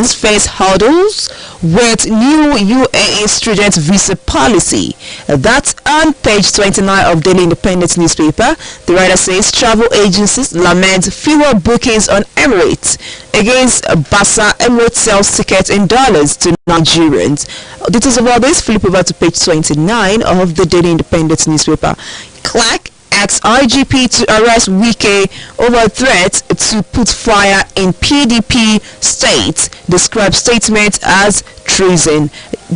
Nigerians face hurdles with new UAE student visa policy. That's on page 29 of Daily Independent newspaper. The writer says travel agencies lament fewer bookings on Emirates. Against Basa, Emirates sells tickets in dollars to Nigerians. Details about this, flip over to page 29 of the Daily Independent newspaper. Clark asks IGP to arrest Wike over threat to put fire in PDP state. Describes statement as treason.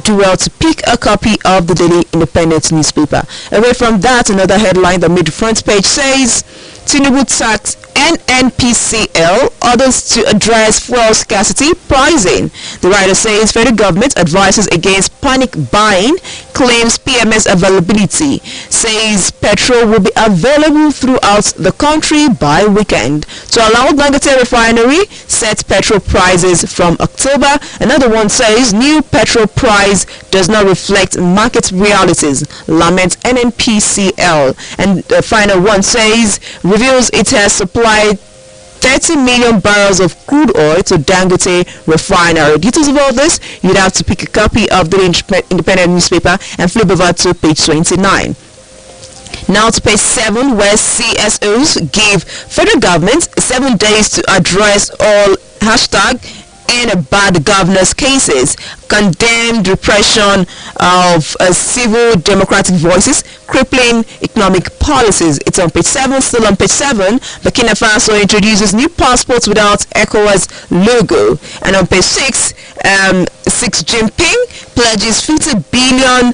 Do well to pick a copy of the Daily Independent newspaper. Away from that, another headline that made the front page says Tinubu tax NNPCL orders to address fuel scarcity pricing. The writer says federal government advises against panic buying, claims PMS availability, says petrol will be available throughout the country by weekend. To allow Dangote refinery set petrol prices from October. Another one says new petrol price does not reflect market realities, laments NNPCL. And the final one says reveals it has supplied 30 million barrels of crude oil to Dangote refinery. Details of all this, you'd have to pick a copy of the Independent newspaper and flip over to page 29. Now to page 7, where CSOs give federal government 7 days to address all hashtag and bad governance cases, condemned repression of civil democratic voices, crippling economic policies. It's on page 7. Still on page 7, Burkina Faso introduces new passports without ECOWAS logo. And on page 6, Xi Jinping pledges $50 billion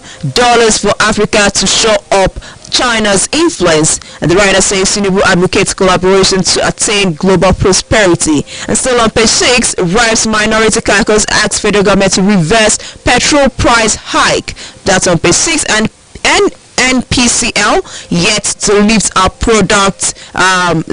for Africa to shore up China's influence. And the writer says Tinubu advocates collaboration to attain global prosperity. And still on page 6, Rice Minority Caucus asks federal government to reverse petrol price hike. That's on page 6. And NPCL yet to lift up products,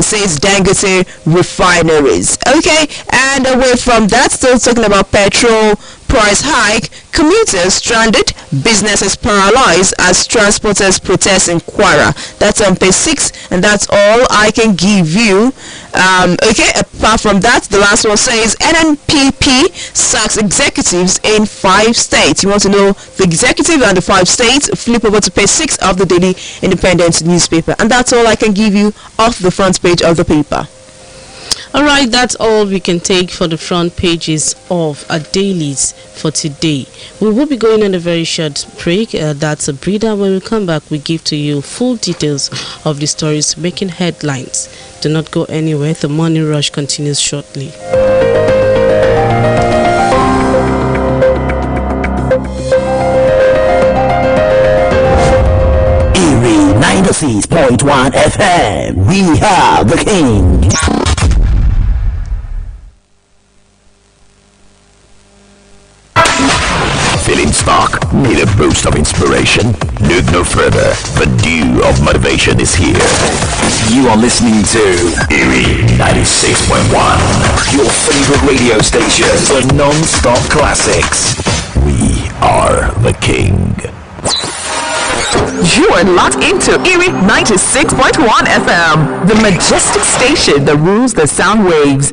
says Dangote refineries. Okay, and away from that, still talking about petrol price hike, commuters stranded, businesses paralyzed as transporters protest in Kwara. That's on page 6, and that's all I can give you. Okay, apart from that, the last one says NNPP sacks executives in 5 states. You want to know the executive and the 5 states? Flip over to page 6 of the Daily Independent newspaper, and that's all I can give you off the front page of the paper. Alright, that's all we can take for the front pages of our dailies for today. We will be going on a very short break. That's a breather. When we come back, we give to you full details of the stories making headlines. Do not go anywhere. The morning rush continues shortly. 96.1 FM. We are the king. Feeling stuck? Need a boost of inspiration? Look no further. The dew of motivation is here. You are listening to Erie 96.1, your favorite radio station for non-stop classics. We are the king. You are locked into Erie 96.1 FM, the majestic station that rules the sound waves.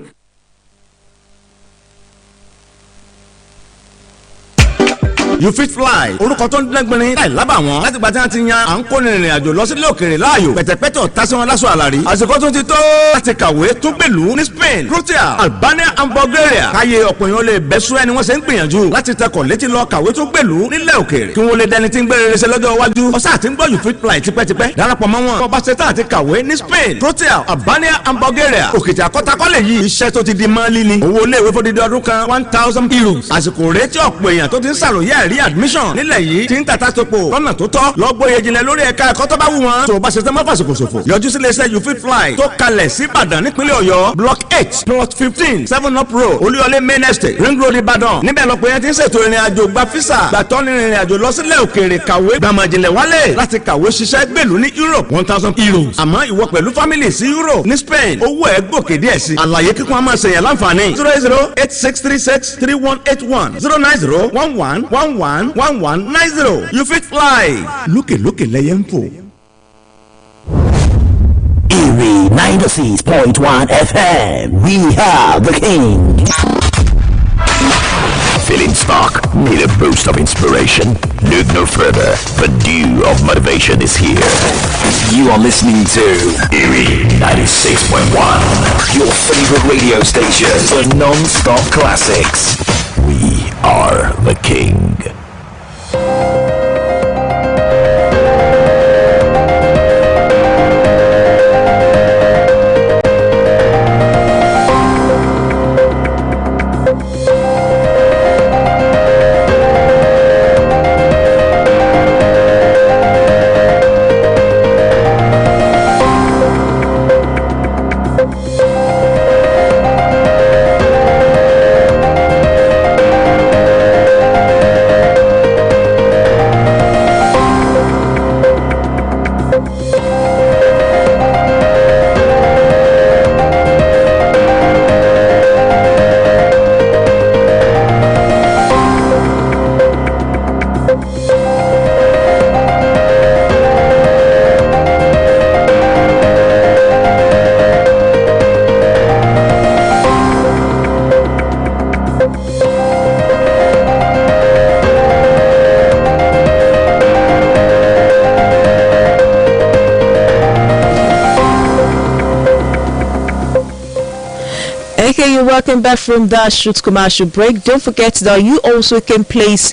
You fit fly orúkọ tó ń dẹ́gbẹ̀rin láì lábàwọ́n láti gba tí wọ́n ti yan à ń kó rìnrìn àjò lọ sílé òkèèrè láàyò pẹ̀tẹ̀pẹ̀tẹ̀ tásí wọn láṣọ àlàrí àsìkò tó ti tó láti kàwé tó gbèlú ní Spain, Croatia, Albania and Bulgaria káyé ọ̀pọ̀ èèyàn lè bẹ́sù ẹni wọ́n ṣe ń gbìyànjú láti tẹkọ̀ létí lọ kàwé tó gbèlú nílẹ̀ òkèèrè kí wọ́n lè dẹni tí ń gbére rẹsẹ̀ lọ́jọ́ iwájú ọ̀sá àti ń gbọ́ You fit fly tipẹ́tipẹ́ darapọ̀ mọ́ wọn bọ́ba ṣetán àti kàwé ní Spain, Croatia, Albania and Bulgaria òkìtì àkọ́takọ́lẹ̀ yìí iṣẹ́ tó ti di mọ́lí ni owó iléèwé fódìdí ọdún kan 1,000 euros àsìkò rẹ̀ tí ọ̀pọ̀ èèyàn tó ti ń ṣàròyé àrí admission nílẹ̀ yìí tí ń tàtà tó pọ̀ lọ́nà tó tọ́ lọ́gbọ́yé jinlẹ̀ lórí ẹ̀ka ẹ̀kọ́ tó bá wù wọ́n tó bá ṣe tẹ́ mọ́ fàṣìkò ṣòfò yọjú sí iléeṣẹ́ You fit fly tó kalẹ̀ sí Ìbàdàn nípínlẹ̀ Ọ̀yọ́ block 8 plot 15 7 up road Olúyọlé main estate ring road Ìbàdàn níbẹ̀ lọ́pọ̀ yẹn ti ń ṣètò ìrìn àjò gba físà gbàtọ́ ní ìrìn àjò lọ sílẹ̀ òkèèrè kàwé gbàmọ̀jìnlẹ̀ wálé láti kàwé ṣiṣẹ́ gbèlú ní Europe 1,000 euros àmọ́ ìwọ pẹ̀lú family sí Europe ní Spain owó ẹ̀ gòkè díẹ̀ sí àlàyé kíkún àmọ́ ṣèyàn láǹfààní 08086363181 09011111190 You fit fly lókè lẹ́yẹ ń fò. Erie 96.1 FM. We are the king. spark, need a boost of inspiration? Look no further. The dew of motivation is here. You are listening to Erie 96.1, your favorite radio station for non-stop classics. We are the king. Welcome back from that short commercial break. Don't forget that you also can place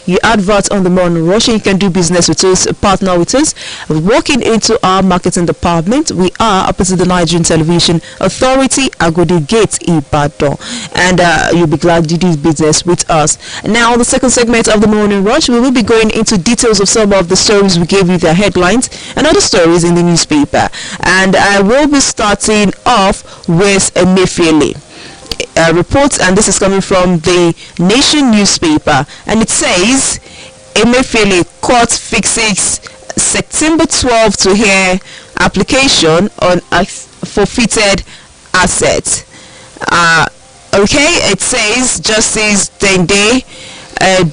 your adverts on the Morning Rush. You can do business with us, partner with us. Walking into our marketing department, we are opposite the Nigerian Television Authority, Agodi Gate, Ibadan, and you'll be glad you do business with us. Now, the second segment of the Morning Rush, we will be going into details of some of the stories we gave you, their headlines, and other stories in the newspaper. And I will be starting off with Emefiele. Reports, and this is coming from the Nation newspaper, and it says Emefiele court fixes September 12 to hear application on forfeited assets. It says Justice Dende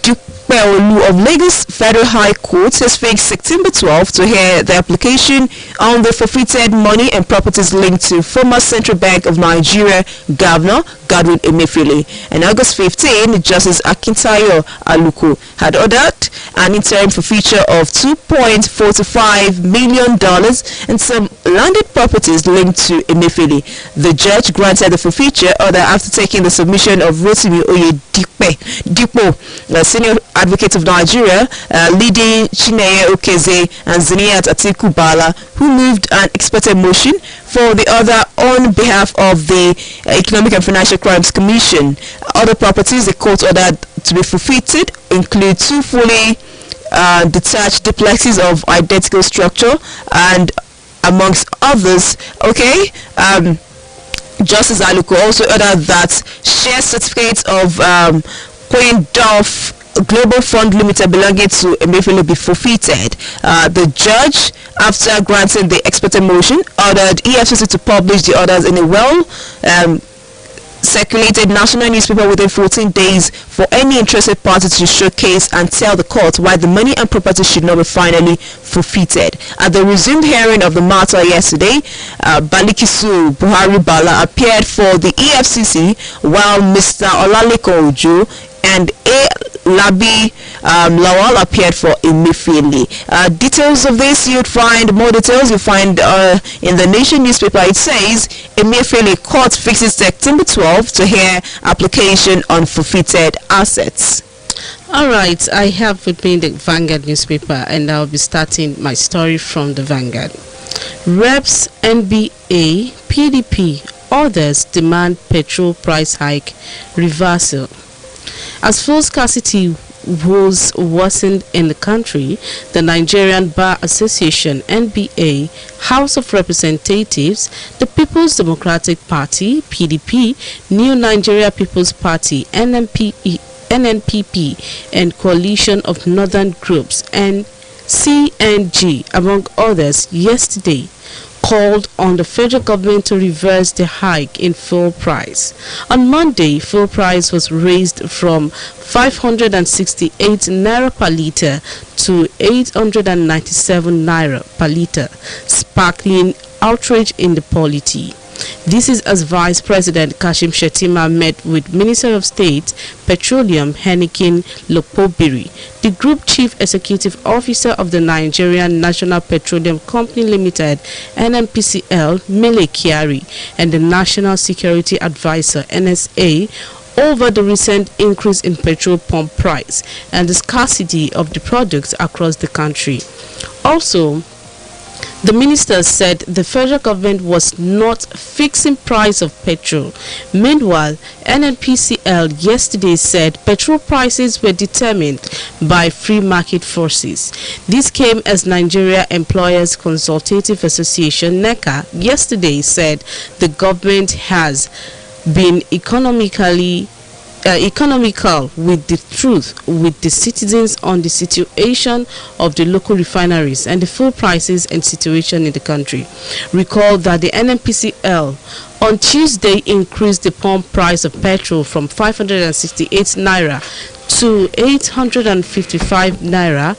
Dupeolu of Lagos Federal High Court has fixed September 12 to hear the application on the forfeited money and properties linked to former Central Bank of Nigeria Governor Godwin Emefiele. And August 15, Justice Akintayo Aluko had ordered an interim forfeiture of $2.45 million and some landed properties linked to Emefiele. The judge granted the forfeiture order after taking the submission of Rotimi Dipo, the senior advocate of Nigeria, leading Chineye Okeze and Ziniyat Atiku Bala, who moved an expected motion for the other on behalf of the Economic and Financial Crimes Commission. Other properties the court ordered to be forfeited include two fully detached duplexes of identical structure and amongst others. Justice Aluko also ordered that share certificates of Coindorf Global Fund Limited belonging to Emefiele be forfeited. The judge, after granting the expected motion, ordered EFCC to publish the orders in a circulated national newspaper within 14 days for any interested party to showcase and tell the court why the money and property should not be finally forfeited. At the resumed hearing of the matter yesterday, Balikisu Buhari Bala appeared for the EFCC while Mr. Olaleko Ojo and A. Labi Lawal appeared for Emefiele. Details of this, more details you'll find in the Nation newspaper. It says Emefiele court fixes September 12 to hear application on forfeited assets. Alright, I have with me the Vanguard newspaper, and I'll be starting my story from the Vanguard. Reps, NBA, PDP, others demand petrol price hike reversal. As fuel scarcity woes worsened in the country, the Nigerian Bar Association, NBA, House of Representatives, the People's Democratic Party, PDP, New Nigeria People's Party, NNPP, and Coalition of Northern Groups, and CNG, among others, yesterday called on the federal government to reverse the hike in fuel price. On Monday, fuel price was raised from 568 naira per litre to 897 naira per litre, sparkling outrage in the polity. This is as Vice President Kashim Shettima met with Minister of State, Petroleum Henikin Lopobiri, the Group Chief Executive Officer of the Nigerian National Petroleum Company Limited (NNPCL), Mele Kyari, and the National Security Advisor (NSA) over the recent increase in petrol pump price and the scarcity of the products across the country. Also, the minister said the federal government was not fixing price of petrol. Meanwhile, NNPCL yesterday said petrol prices were determined by free market forces. This came as Nigeria Employers Consultative Association (NECA) yesterday said the government has been economical with the truth with the citizens on the situation of the local refineries and the fuel prices and situation in the country. Recall that the NNPCL on Tuesday increased the pump price of petrol from 568 naira to 855 naira,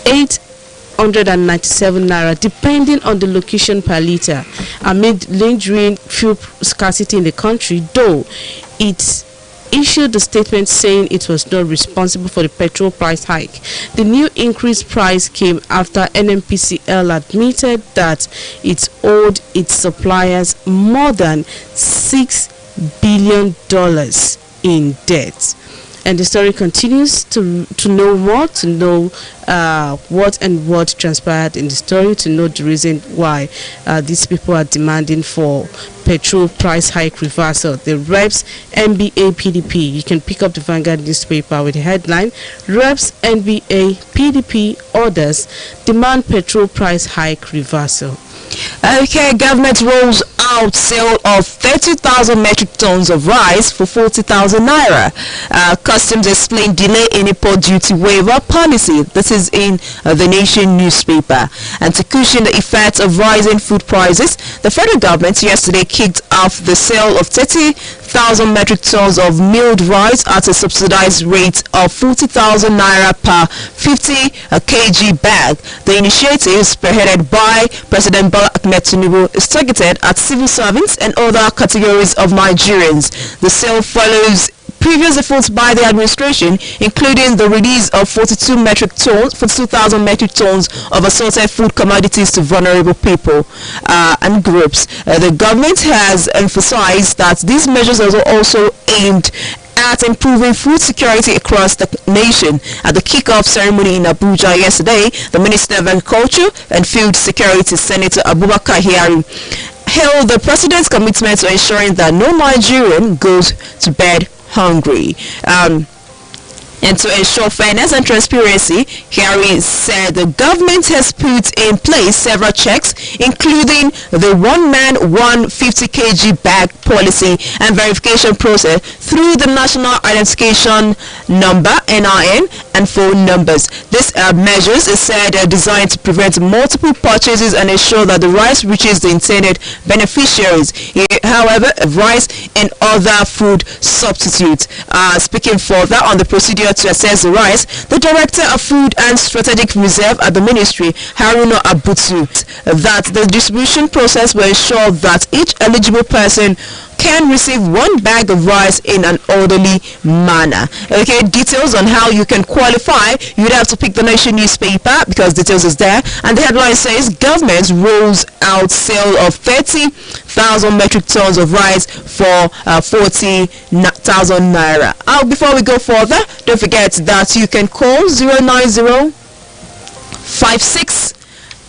897 naira, depending on the location per litre, amid lingering fuel scarcity in the country, though it issued a statement saying it was not responsible for the petrol price hike. The new increased price came after NNPCL admitted that it owed its suppliers more than $6 billion in debt. And the story continues to know more, to know what transpired in the story, to know the reason why these people are demanding for petrol price hike reversal. The Reps NBA PDP, you can pick up the Vanguard newspaper with the headline, Reps NBA PDP orders demand petrol price hike reversal. Okay, government rolls out sale of 30,000 metric tons of rice for 40,000 naira. Customs explain delay in import duty waiver policy. This is in the Nation newspaper. And to cushion the effects of rising food prices, the federal government yesterday kicked off the sale of 30,000 metric tons of milled rice at a subsidized rate of 40,000 naira per 50 kg bag. The initiative, spearheaded by President Bola Ahmed Tinubu, is targeted at civil servants and other categories of Nigerians. The sale follows previous efforts by the administration, including the release of 42,000 metric tons of assorted food commodities to vulnerable people and groups. The government has emphasized that these measures are also aimed at improving food security across the nation. At the kickoff ceremony in Abuja yesterday, the Minister of Agriculture and Food Security, Senator Abubakar Kyari, hailed the president's commitment to ensuring that no Nigerian goes to bed hungry. And to ensure fairness and transparency, Kyari said the government has put in place several checks, including the one-man, 150 kg bag policy and verification process through the National Identification Number, NIN, and phone numbers. These measures is said are designed to prevent multiple purchases and ensure that the rice reaches the intended beneficiaries. However, rice and other food substitutes. Speaking further on the procedure to assess the rice, the Director of Food and Strategic Reserve at the Ministry, Haruna Abutu, that the distribution process will ensure that each eligible person can receive one bag of rice in an orderly manner. Okay, details on how you can qualify, you'd have to pick the Nation newspaper because details is there. And the headline says government rolls out sale of 30,000 metric tons of rice for 40,000 naira. Before we go further, don't forget that you can call 090 56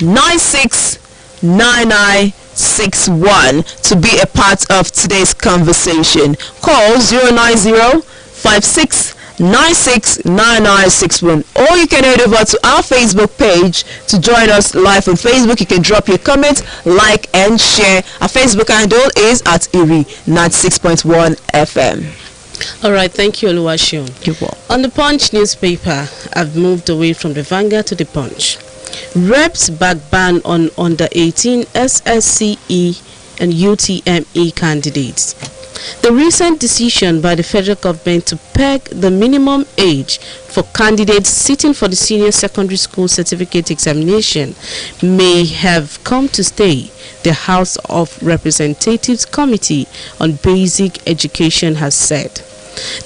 96 9961 to be a part of today's conversation. Call 090 56 96 9961, or you can head over to our Facebook page to join us live on Facebook. You can drop your comment, like and share. Our Facebook handle is at Erie 96.1 FM. All right, thank you, Oluwaseun. You're welcome. On the Punch newspaper, I've moved away from the Vanguard to the Punch. Reps back ban on under 18 SSCE and UTME candidates. The recent decision by the federal government to peg the minimum age for candidates sitting for the senior secondary school certificate examination may have come to stay, the House of Representatives Committee on Basic Education has said.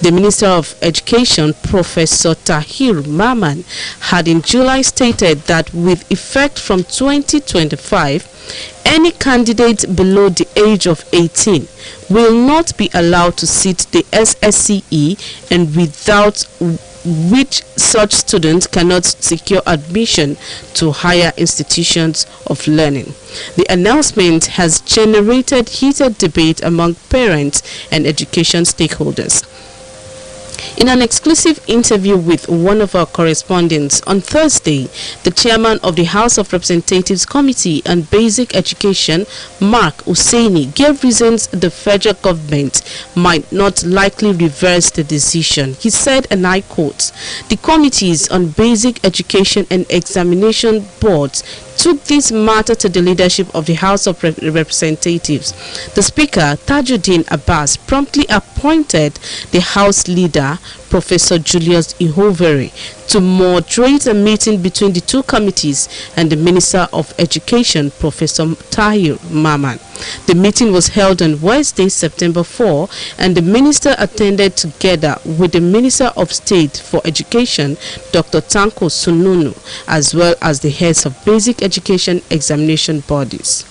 The Minister of Education, Professor Tahir Maman, had in July stated that with effect from 2025, any candidate below the age of 18 will not be allowed to sit the SSCE, and without which such students cannot secure admission to higher institutions of learning. The announcement has generated heated debate among parents and education stakeholders. In an exclusive interview with one of our correspondents on Thursday, the chairman of the House of Representatives Committee on Basic Education, Mark Hussaini, gave reasons the federal government might not likely reverse the decision. He said, and I quote, "The committees on basic education and examination boards took this matter to the leadership of the House of Representatives. The Speaker, Tajuddin Abbas, promptly appointed the House Leader, Professor Julius Ihovere, to moderate a meeting between the two committees and the Minister of Education, Professor Tahir Maman. The meeting was held on Wednesday, September 4, and the Minister attended together with the Minister of State for Education, Dr. Tanko Sununu, as well as the heads of basic education examination bodies.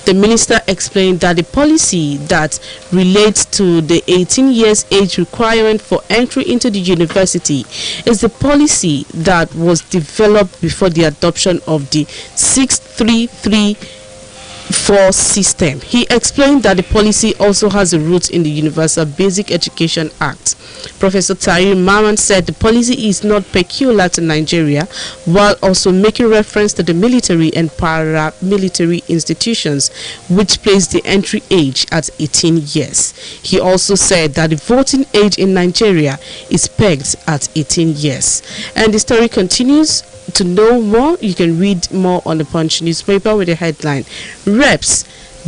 The minister explained that the policy that relates to the 18 years age requirement for entry into the university is the policy that was developed before the adoption of the 6334 system. He explained that the policy also has a root in the Universal Basic Education Act. Professor Tahir Maman said the policy is not peculiar to Nigeria, while also making reference to the military and paramilitary institutions, which place the entry age at 18 years. He also said that the voting age in Nigeria is pegged at 18 years. And the story continues. To know more, you can read more on the Punch newspaper with the headline, "Reps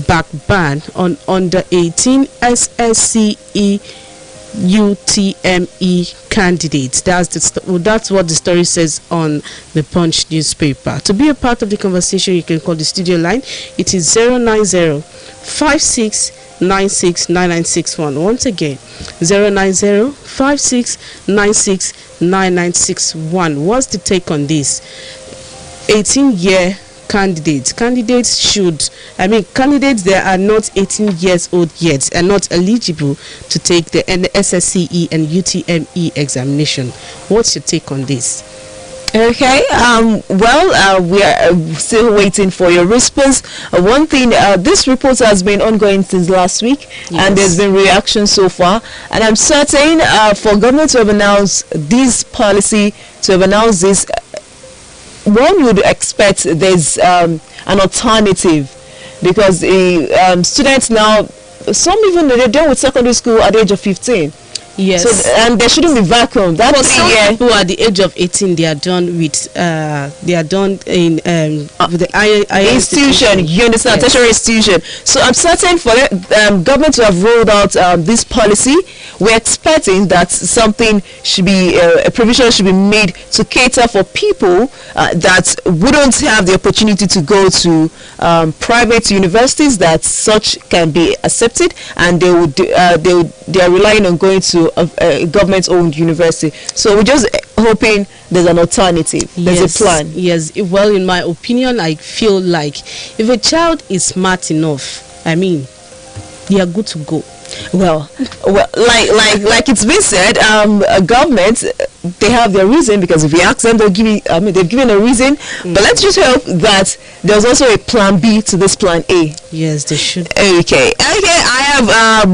back ban on under 18 SSCE UTME candidates." That's what the story says on the Punch newspaper. To be a part of the conversation, you can call the studio line. It is 090-5696-9961. Once again, 090-5696-9961. What's the take on this? 18-year candidates that are not 18 years old yet are not eligible to take the SSCE and UTME examination. What's your take on this? Okay, we are still waiting for your response. One thing, this report has been ongoing since last week, yes, and there's been reaction so far, and I'm certain for government to have announced this policy, to have announced this, one would expect there's an alternative, because the students now, some even they're done with secondary school at the age of 15. Yes. So, and there shouldn't be vacuum. That for some people at the age of 18, they are done with in with the higher institution. You understand, yes, tertiary institution. So I'm certain for the government to have rolled out this policy. We're expecting that something should be a provision should be made to cater for people that wouldn't have the opportunity to go to private universities, that such can be accepted, and they are relying on going to a government-owned university. So we're just hoping there's an alternative. There's a plan. Yes. Well, in my opinion, I feel like if a child is smart enough, I mean, they are good to go. Well, like it's been said, government, they have their reason, because if you ask them, they'll give you, they've given a reason. But let's just hope that there's also a plan B to this plan A. Yes, they should. Okay, I have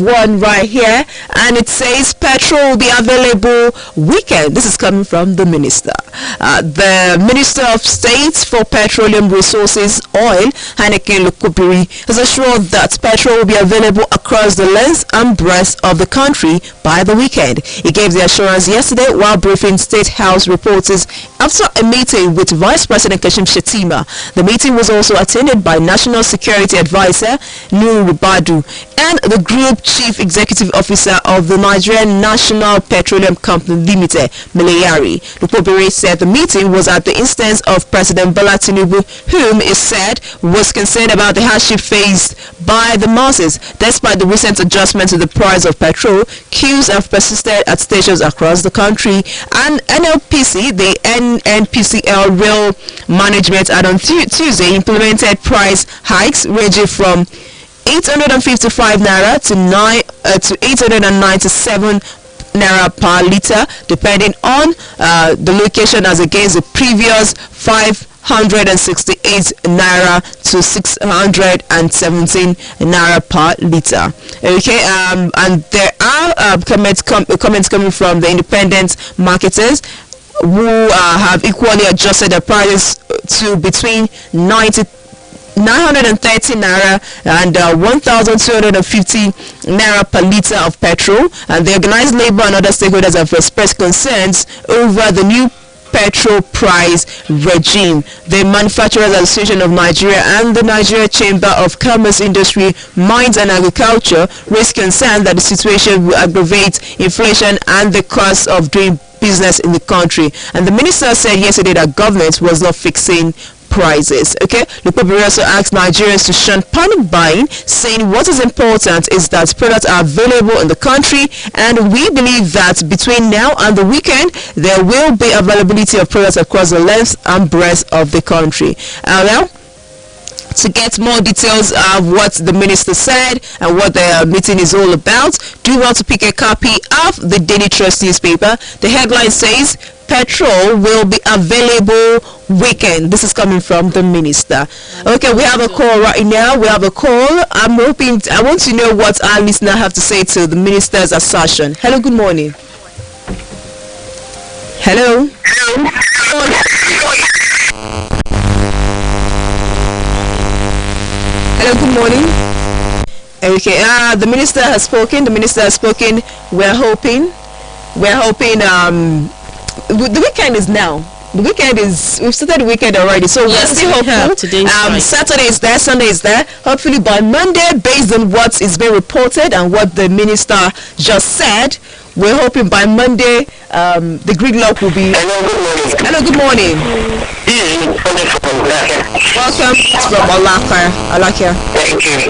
one right here, and it says petrol will be available weekend. This is coming from the minister. The Minister of State for Petroleum Resources, Oil, Heineken Lukubiri, has assured that petrol will be available across the length and breadth of the country by the weekend. He gave the assurance yesterday while briefing State House reporters after a meeting with Vice President Kashim Shettima. The meeting was also attended by National Security Advisor Nur Ribadu Petroleum and the Group Chief Executive Officer of the Nigerian National Petroleum Company Limited, Milayari. Lukobere said the meeting was at the instance of President Bola Tinubu, whom he said was concerned about the hardship faced by the masses. Despite the recent adjustment to the price of petrol, queues have persisted at stations across the country. And NLPC, the NNPCL Rail Management, had on Tuesday implemented price hikes ranging from 855 naira to 897 naira per liter, depending on the location, as against the previous 568 naira to 617 naira per liter. Okay, and there are comments coming from the independent marketers who have equally adjusted their prices to between 930 naira and 1,250 naira per liter of petrol. And the organized labor and other stakeholders have expressed concerns over the new petrol price regime. The Manufacturers Association of Nigeria and the Nigeria Chamber of Commerce, Industry, Mines and Agriculture raised concern that the situation will aggravate inflation and the cost of doing business in the country. And the minister said yesterday that government was not fixing prices. Okay, Lukobere also asked Nigerians to shun panic buying, saying what is important is that products are available in the country, and we believe that between now and the weekend there will be availability of products across the length and breadth of the country. Now, to get more details of what the minister said and what the meeting is all about, do well to pick a copy of the Daily Trust newspaper. The headline says petrol will be available weekend. This is coming from the minister. Okay, we have a call right now. We have a call. I want to know what our listener have to say to the minister's assertion. Hello, good morning. Hello. Hello, good morning. Okay, the minister has spoken. We're hoping the weekend is now. The weekend is, we've started the weekend already, so we're still hopeful. Saturday is there, Sunday is there. Hopefully by Monday, based on what is being reported and what the minister just said, we're hoping by Monday the gridlock will be. Hello, good morning. Welcome from Alakia. Thank you.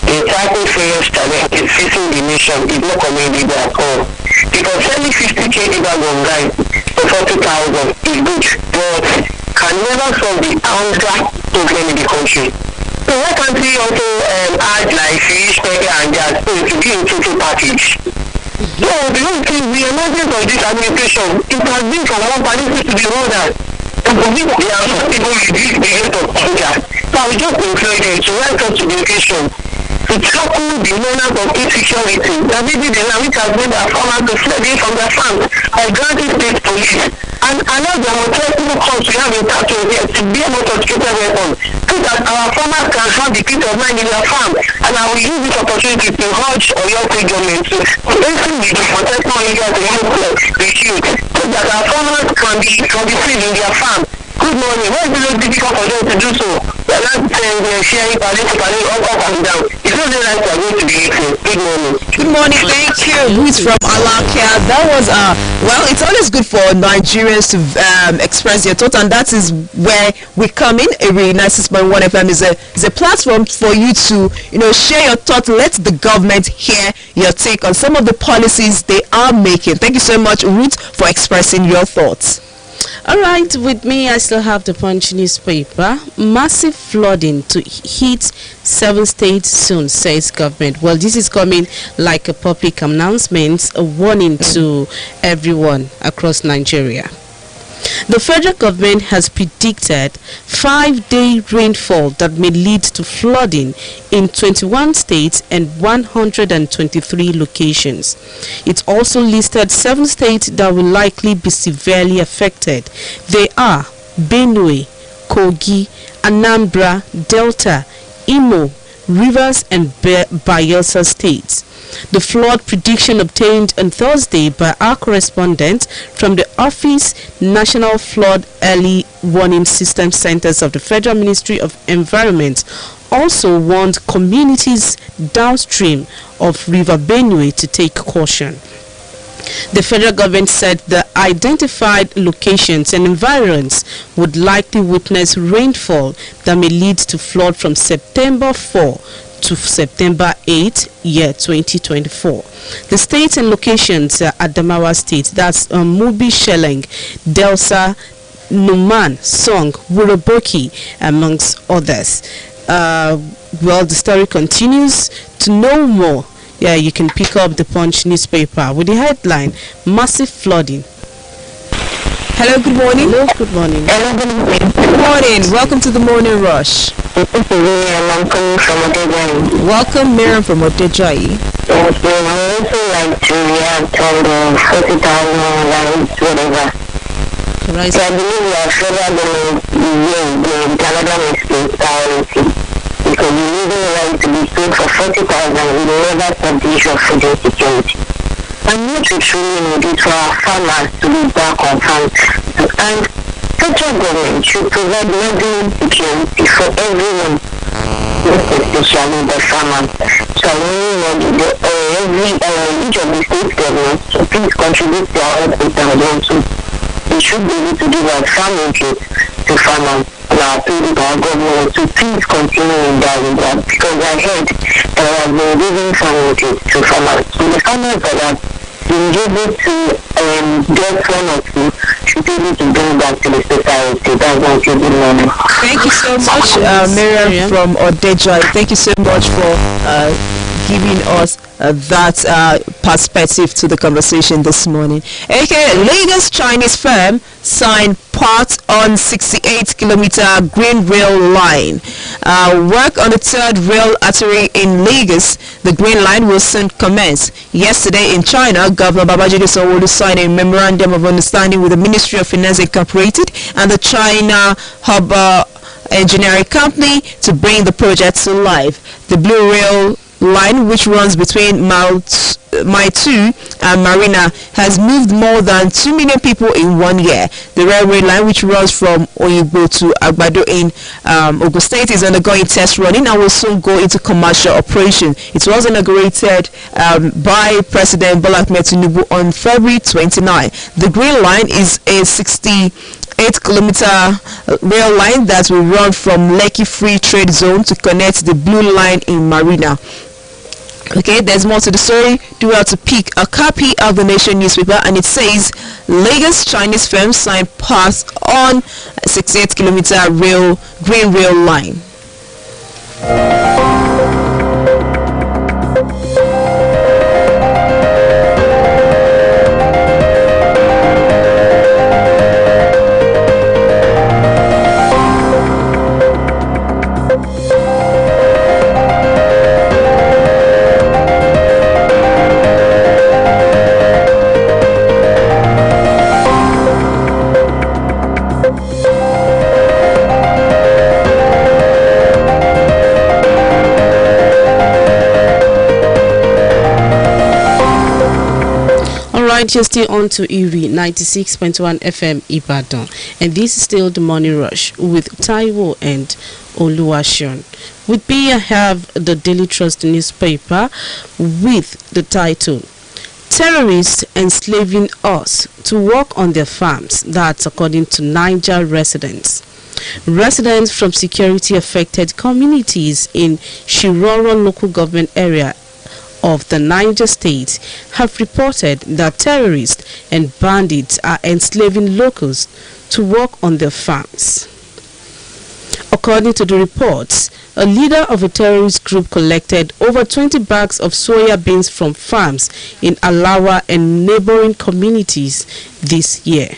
The tackle fails challenge is facing the nation is not community at all. Because selling 50 kg bag of rice for 40,000 is good, but can never solve the hunger problem in the country. So why can't we also add like fish, pepper and gas to be in total package? So the whole thing, the emergence of this administration, it has been from one party to the other. And for me, they are not able to reduce the rate of hunger. So I will just employ them to write up to the education to tackle the menace of insecurity that maybe the land which has made our farmers to fled away from their farms by granting state police and allow the multiple courts we have in Tato here to be able to secure weapons so that our farmers can have the peace of mind in their farm. And I will use this opportunity to urge Oyo State government to basically the protective areas to help the youth so that our farmers can be free in their farm. Good morning. Why is it so difficult for them to do so? They're not sharing politically up and down. It's not the right to go to the evening. Good morning. Good morning. Thank you. Who's from Alakia? That was well, it's always good for Nigerians to express their thoughts, and that is where we come in. Every 96.1 FM is a platform for you to share your thoughts. Let the government hear your take on some of the policies they are making. Thank you so much, Ruth, for expressing your thoughts. All right, with me, I still have the Punch newspaper. Massive flooding to hit 7 states soon, says government. Well, this is coming like a public announcement, a warning to everyone across Nigeria. The federal government has predicted 5-day rainfall that may lead to flooding in 21 states and 123 locations. It also listed 7 states that will likely be severely affected. They are Benue, Kogi, Anambra, Delta, Imo, Rivers and Bayelsa states. The flood prediction obtained on Thursday by our correspondent from the Office National Flood Early Warning System Centers of the Federal Ministry of Environment also warned communities downstream of River Benue to take caution. The federal government said the identified locations and environs would likely witness rainfall that may lead to flood from September 4 to September 8, year 2024. The states and locations are Adamawa State, that's Mubi Sheleng, Delsa, Numan, Song, Wuroboki, amongst others. Well, the story continues. To know more, you can pick up the Punch newspaper with the headline, Massive Flooding. Hello, good morning. Hello, good morning. Good morning. Welcome to the Morning Rush. This is Miriam. I'm coming from Odejayi. Welcome, Miriam from Odejayi. I would also like to react on the 40,000 lives, whatever. Right. So I believe we are further going to Canada mistake priority. Because we really like to be paid for 40,000, we never stop the issue of food insecurity. And what we truly need is for our farmers to be back on farm. And federal government should provide medical security for everyone, not especially the farmers. So I really want each of the state governments to please contribute to our efforts and also we should be able to give our farm input to farmers. Our government to please continue in that regard, because I heard that I have been giving farming to farmers. So the farmers that have been able to get one or two should be able to bring back to the society. That's what you do now. Thank you so much, Miriam from Odejayi. Thank you so much for giving us that perspective to the conversation this morning. Okay, Lagos Chinese firm signed part on 68-kilometer Green Rail line. Work on the third rail artery in Lagos, the Green Line, will soon commence. Yesterday in China, Governor Babajide Sanwo-Olu signed a memorandum of understanding with the Ministry of Finance Incorporated and the China Harbor Engineering Company to bring the project to life. The Blue Rail line, which runs between Mile 2 and Marina, has moved more than 2 million people in 1 year. The railway line, which runs from Oyigbo to Agbado in Ogun State, is undergoing test running and will soon go into commercial operation. It was inaugurated by President Bola Ahmed Tinubu on February 29. The Green Line is a 68-kilometer rail line that will run from Lekki Free Trade Zone to connect the Blue Line in Marina. Okay, there's more to the story. Do well to pick a copy of the Nation newspaper, and it says Lagos Chinese firm signed pass on 68-kilometer green rail line. You're still on to Erie 96.1 FM Ibadan, and this is still the Morning Rush with Taiwo and Oluwaseun. With me, I have the Daily Trust newspaper with the title, Terrorists Enslaving Us to Work on Their Farms. That's according to Niger residents. Residents from security affected communities in Shiroro local government area of the Niger State have reported that terrorists and bandits are enslaving locals to work on their farms. According to the reports, a leader of a terrorist group collected over 20 bags of soya beans from farms in Alawa and neighboring communities this year.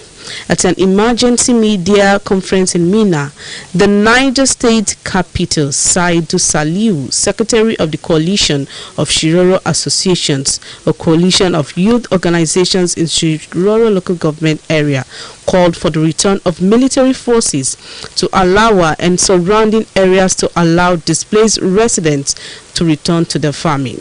At an emergency media conference in Minna, the Niger State capital, Saidu Saliu, secretary of the Coalition of Shiroro Associations, a coalition of youth organizations in Shiroro local government area, called for the return of military forces to Alawa and surrounding areas to allow displaced residents to return to their farming.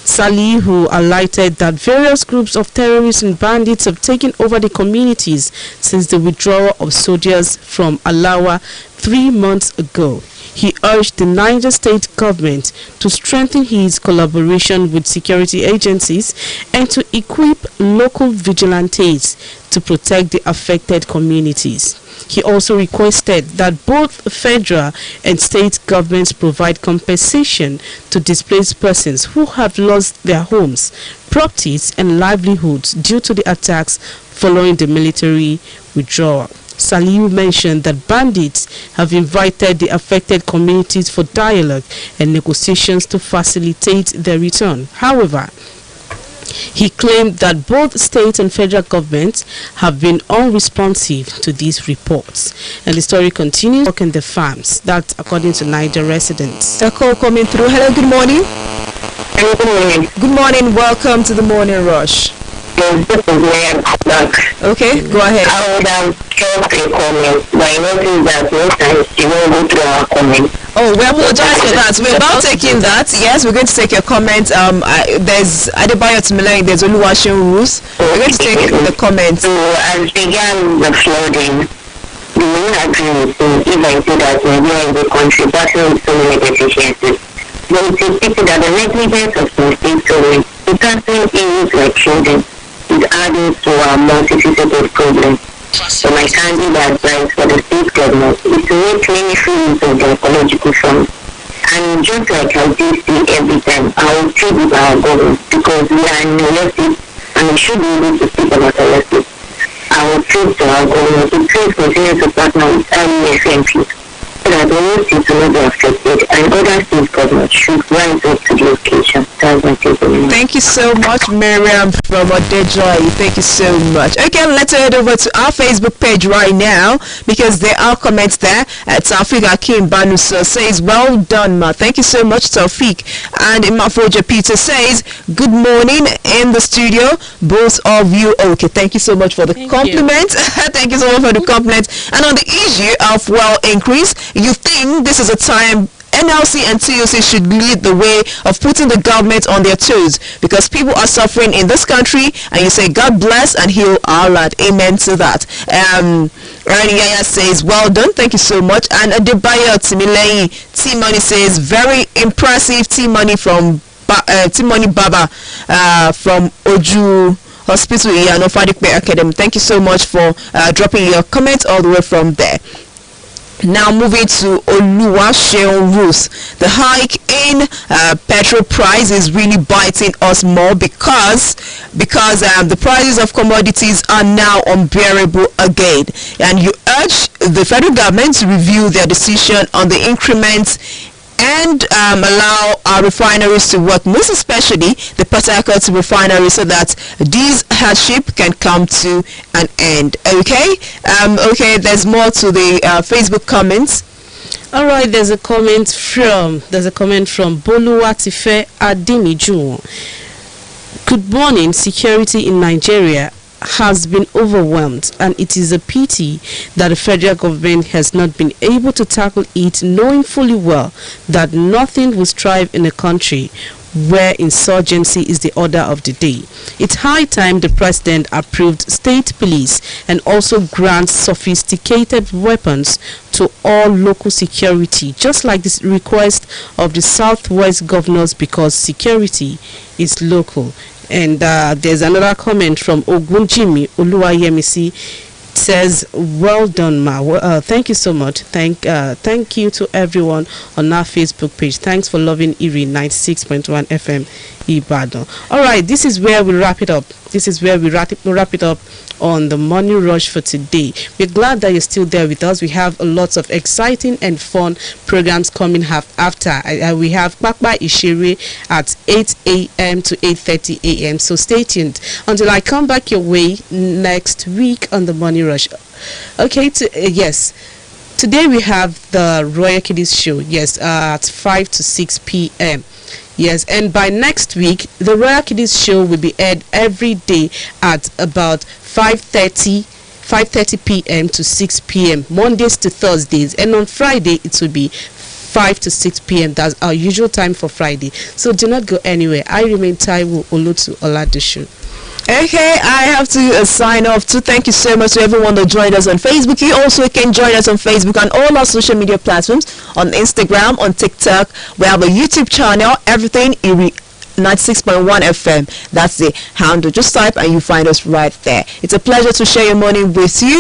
Salih, who highlighted that various groups of terrorists and bandits have taken over the communities since the withdrawal of soldiers from Alawa 3 months ago. He urged the Niger State government to strengthen his collaboration with security agencies and to equip local vigilantes to protect the affected communities. He also requested that both federal and state governments provide compensation to displaced persons who have lost their homes, properties and livelihoods due to the attacks following the military withdrawal. Saliu mentioned that bandits have invited the affected communities for dialogue and negotiations to facilitate their return. However, he claimed that both state and federal governments have been unresponsive to these reports. And the story continues. Work in the farms. That's according to Niger residents. A call coming through. Hello, good morning. Hello, good morning. Good morning. Welcome to the Morning Rush. Okay, go ahead. I would have dropped a comment, but I noticed that most times you won't go through our comment. Oh, we apologize for that. We're about taking that. Yes, we're going to take your comment. There's Adebayo Timileyin, there's Oluwaseun Ogunrotimi. We're going to take the comments. So, as began the flooding, the main agreement is if I say that Nigeria is a country battling with so many deficiencies. But it is people that the negligence of some state government, the tackling issues like children, is adding to our multifaceted problems. So my candid advice for the state government is to make many free use of the ecological funds. And just like I do say every time, I will treat with our government because we are in elected and we should be able to speak about elected. I will treat to our government to please continue to partner with IEFMP so that the whole state will not be affected and other state governments should rise up to the occasion. That's my take. Thank you so much, Miriam from Odejoy. Thank you so much. Okay, let's head over to our Facebook page right now because there are comments there. Taufik Akim Banusa says, well done, ma. Thank you so much, Taufik. And Imafoja Peter says, good morning in the studio, both of you. Okay, thank you so much for the compliment. Thank you so much for the compliment. And on the issue of well increase, you think this is a time NLC and TUC should lead the way of putting the government on their toes because people are suffering in this country and you say God bless and heal our land. Amen to that. Rani Yaya says well done, thank you so much. And Adebayo Timileyin T-Money says very impressive. T-Money from T-Money Baba from Oju Hospital Iyano Fadikpe Academy. Thank you so much for dropping your comments all the way from there. Now moving to Oluwaseun Ogunrotimi, the hike in petrol price is really biting us more because the prices of commodities are now unbearable again. And you urge the federal government to review their decision on the increments and allow our refineries to work, most especially the Port Harcourt refinery, so that this hardship can come to an end. Okay, there's more to the Facebook comments. All right, there's a comment from Boluwatife Adiniju. Good morning. Security in Nigeria has been overwhelmed, and it is a pity that the federal government has not been able to tackle it, knowing fully well that nothing will strive in a country where insurgency is the order of the day. It's high time the president approved state police and also grants sophisticated weapons to all local security, just like this request of the Southwest governors, because security is local. And there's another comment from Ogunrotimi Oluwayemisi. Says well done, ma. Thank you so much. Thank you to everyone on our Facebook page. Thanks for loving Erie 96.1 FM Ibadan. All right, this is where we wrap it up. Wrap it up on the Morning Rush for today. We're glad that you're still there with us. We have lots of exciting and fun programs coming after. We have Kpakpa Ishiri at 8 a.m. to 8:30 a.m. So stay tuned until I come back your way next week on the Morning Rush. Okay, yes. Today we have the Royal Kiddies show. Yes, at 5 to 6 p.m. Yes, and by next week, the Royal Kiddies show will be aired every day at about 5:30 p.m. to 6 p.m. Mondays to Thursdays, and on Friday it will be 5 to 6 p.m. That's our usual time for Friday. So do not go anywhere. I remain Taiwo Oladosu. Okay, I have to sign off too. Thank you so much to everyone that joined us on Facebook. You also can join us on Facebook and all our social media platforms, on Instagram, on TikTok. We have a YouTube channel, everything Erie 96.1 FM. That's the handle. Just type and you find us right there. It's a pleasure to share your morning with you.